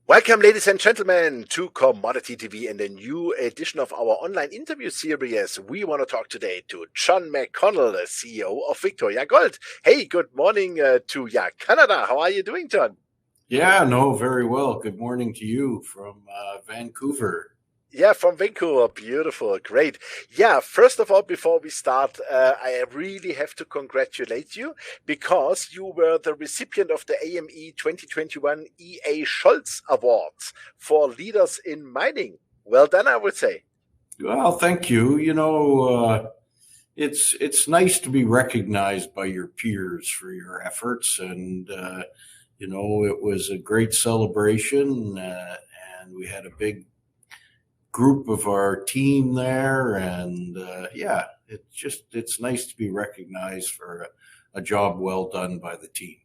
Welcome, ladies and gentlemen, to Commodity TV and a new edition of our online interview series. We want to talk today to John McConnell, the CEO of Victoria Gold. Hey, good morning to Canada. How are you doing, John? Yeah, no, very well. Good morning to you from Vancouver. Yeah, from Vancouver. Beautiful. Great. Yeah, first of all, before we start, I really have to congratulate you because you were the recipient of the AME 2021 EA Scholz Awards for Leaders in Mining. Well done, I would say. Well, thank you. You know, it's nice to be recognized by your peers for your efforts. And, you know, it was a great celebration and we had a big group of our team there, and yeah, it's nice to be recognized for a job well done by the team.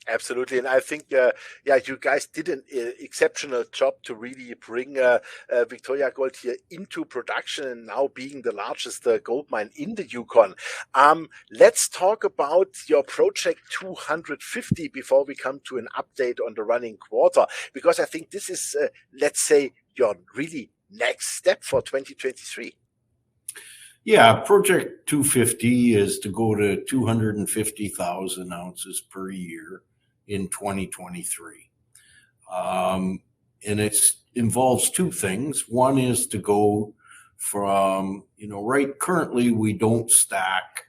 Absolutely, and I think yeah, you guys did an exceptional job to really bring Victoria Gold here into production and now being the largest gold mine in the Yukon. Let's talk about your project 250 before we come to an update on the running quarter, because I think this is let's say your really next step for 2023. Yeah, Project 250 is to go to 250,000 ounces per year in 2023. And it involves two things. One is to go from, you know, right currently we don't stack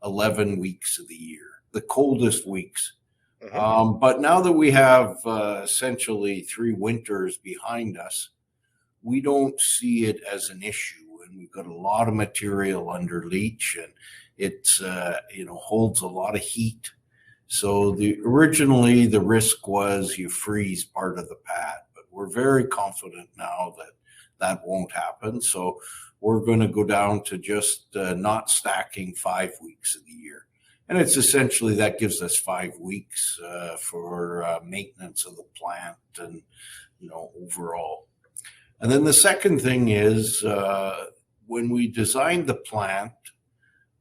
11 weeks of the year, the coldest weeks. But now that we have essentially 3 winters behind us, we don't see it as an issue, and we've got a lot of material under leach, and it's you know, holds a lot of heat. So originally the risk was you freeze part of the pad, but we're very confident now that that won't happen. So we're going to go down to just not stacking 5 weeks of the year, and it's essentially that gives us 5 weeks for maintenance of the plant and, you know, overall. And then the second thing is when we designed the plant,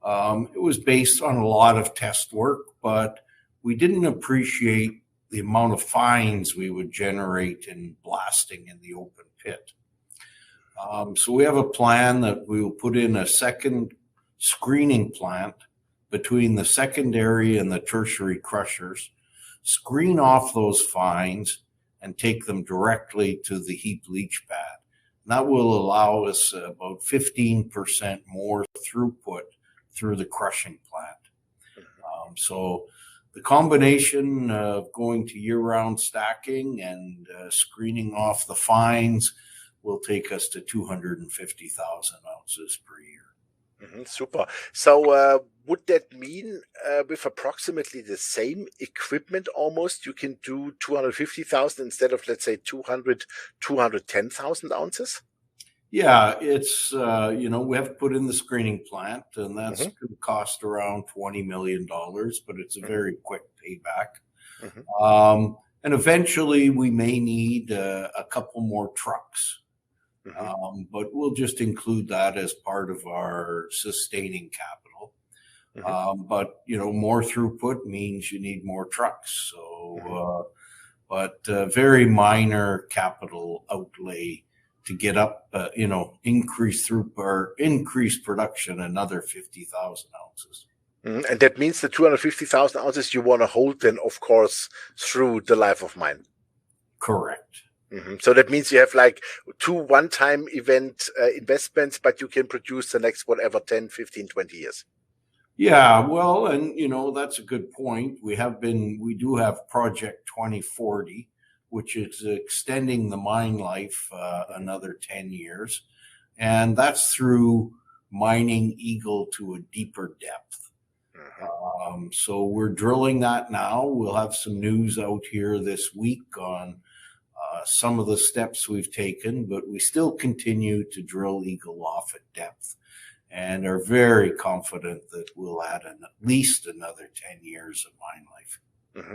it was based on a lot of test work, but we didn't appreciate the amount of fines we would generate in blasting in the open pit. So we have a plan that we will put in a second screening plant between the secondary and the tertiary crushers, screen off those fines, and take them directly to the heap leach pad. And that will allow us about 15% more throughput through the crushing plant. So the combination of going to year-round stacking and screening off the fines will take us to 250,000 ounces per year. Super. So would that mean with approximately the same equipment almost, you can do 250,000 instead of, let's say, 210,000 ounces? Yeah, it's, you know, we have to put in the screening plant, and that's going to cost around $20 million, but it's a very quick payback. And eventually we may need a couple more trucks. But we'll just include that as part of our sustaining capital. But, you know, more throughput means you need more trucks. So, but very minor capital outlay to get up, you know, increase throughput or increase production another 50,000 ounces. And that means the 250,000 ounces you want to hold then, of course, through the life of mine. Correct. So that means you have like 2 one-time event investments, but you can produce the next whatever 10, 15, 20 years. Yeah, well, and you know, that's a good point. We do have Project 2040, which is extending the mine life another 10 years. And that's through mining Eagle to a deeper depth. So we're drilling that now. We'll have some news out here this week on some of the steps we've taken, but we still continue to drill Eagle off at depth and are very confident that we'll add at least another 10 years of mine life.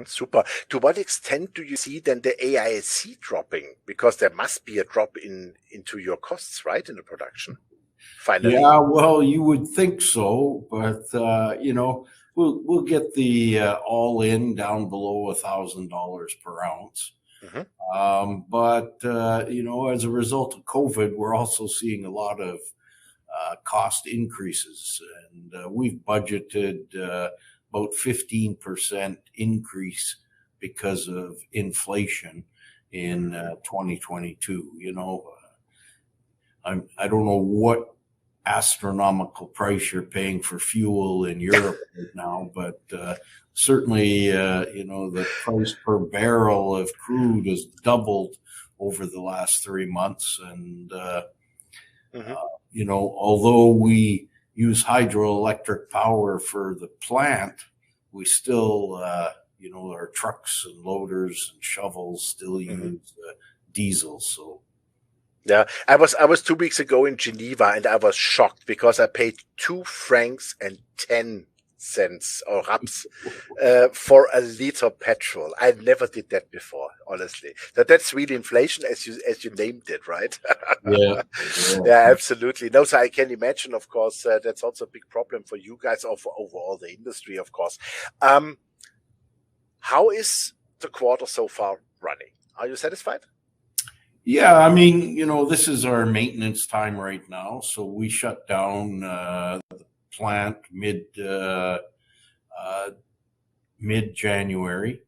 Super. To what extent do you see then the AISC dropping? Because there must be a drop into your costs, right, in the production. Finally. Yeah, well, you would think so, but you know, we'll get the all in down below $1,000 per ounce. Mhm. But as a result of COVID, we're also seeing a lot of cost increases, and we've budgeted about 15% increase because of inflation in 2022. I don't know what astronomical price you're paying for fuel in Europe right now, but certainly, the price per barrel of crude has doubled over the last 3 months. And, although we use hydroelectric power for the plant, we still, our trucks and loaders and shovels still use diesel. So, yeah, I was 2 weeks ago in Geneva, and I was shocked because I paid 2 francs and 10 cents or raps for a liter petrol. I never did that before, honestly. That's really inflation, as you named it, right? yeah. Yeah, absolutely. No, so I can imagine, of course, that's also a big problem for you guys, or for overall the industry, of course. How is the quarter so far running? Are you satisfied? Yeah, I mean, this is our maintenance time right now. So we shut down the plant mid-January,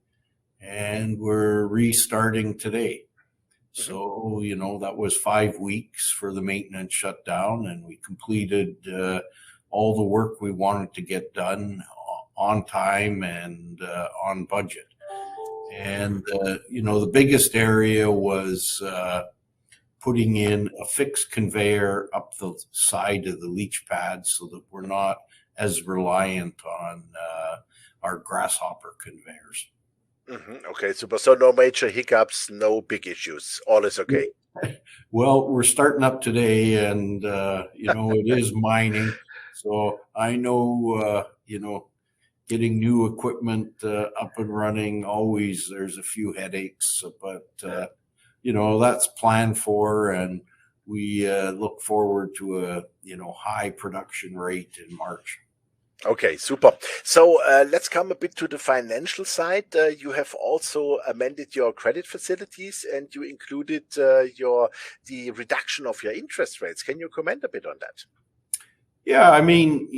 and we're restarting today. So, that was 5 weeks for the maintenance shutdown, and we completed all the work we wanted to get done on time and on budget. And, the biggest area was putting in a fixed conveyor up the side of the leach pad so that we're not as reliant on our grasshopper conveyors. Okay, super. So no major hiccups, no big issues. All is okay. Well, we're starting up today, and, it is mining. So I know, getting new equipment up and running, always there's a few headaches, but that's planned for, and we look forward to a high production rate in March. Okay, super. So let's come a bit to the financial side. You have also amended your credit facilities, and you included the reduction of your interest rates. Can you comment a bit on that? Yeah, I mean,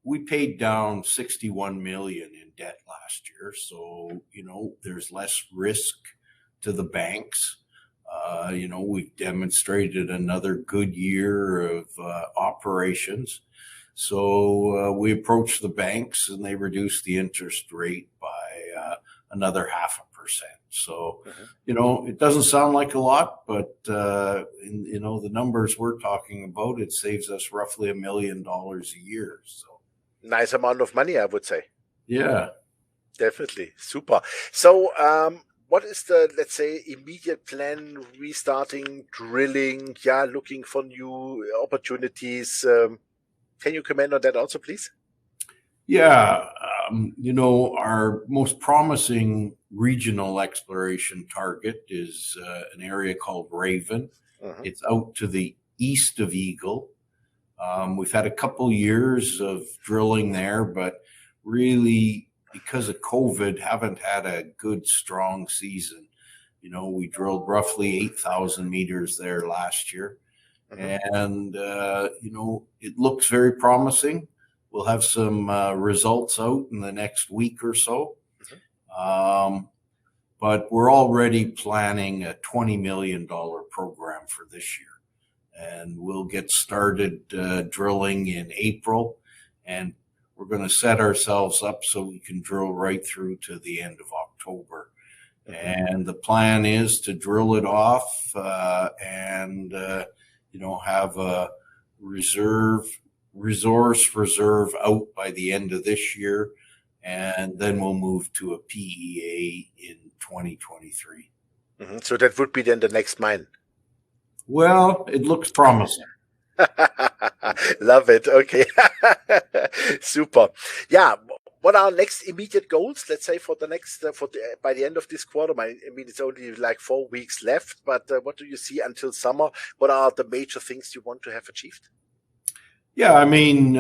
we paid down 61 million in debt last year, so there's less risk to the banks. We've demonstrated another good year of operations. So we approached the banks, and they reduced the interest rate by another 0.5%. So, it doesn't sound like a lot, but the numbers we're talking about, it saves us roughly $1 million a year. So nice amount of money, I would say. Yeah, definitely. Super. So, what is the, let's say, immediate plan? Restarting drilling, looking for new opportunities. Can you comment on that also, please? Yeah, our most promising regional exploration target is an area called Raven. It's out to the east of Eagle. We've had a couple years of drilling there, but really, because of COVID, haven't had a good, strong season. We drilled roughly 8,000 meters there last year. And, it looks very promising. We'll have some results out in the next week or so. But we're already planning a $20 million program for this year. And we'll get started drilling in April. And we're going to set ourselves up so we can drill right through to the end of October. And the plan is to drill it off and have a resource reserve out by the end of this year, and then we'll move to a PEA in 2023. So that would be then the next mine. Well, it looks promising. Love it. Okay. Super. Yeah. What are next immediate goals? Let's say for the next, by the end of this quarter. I mean, it's only like 4 weeks left, but what do you see until summer? What are the major things you want to have achieved? Yeah, I mean,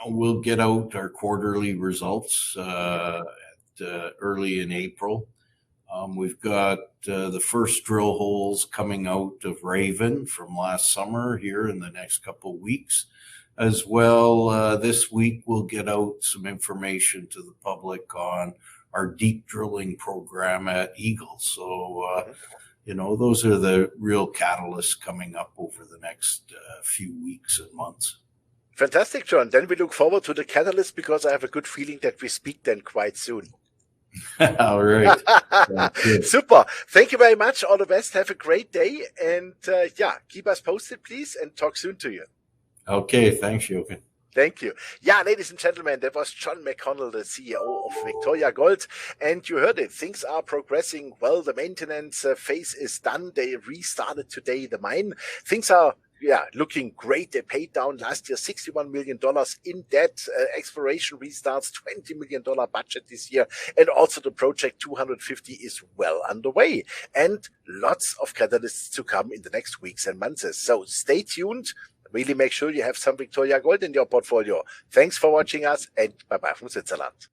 we'll get out our quarterly results early in April. We've got the first drill holes coming out of Raven from last summer here in the next couple of weeks. As well, this week we'll get out some information to the public on our deep drilling program at Eagle. So, those are the real catalysts coming up over the next few weeks and months. Fantastic, John. Then we look forward to the catalyst because I have a good feeling that we speak then quite soon. All right. Super. Thank you very much. All the best. Have a great day. And keep us posted, please, and talk soon to you. Okay. Thanks, Jochen. Thank you. Yeah, ladies and gentlemen, that was John McConnell, the CEO of Victoria Gold. And you heard it. Things are progressing well. The maintenance phase is done. They restarted today the mine. Things are looking great. They paid down last year $61 million in debt. Exploration restarts, $20 million budget this year. And also the project 250 is well underway. And lots of catalysts to come in the next weeks and months. So stay tuned. Really make sure you have some Victoria Gold in your portfolio. Thanks for watching us and bye-bye from Switzerland.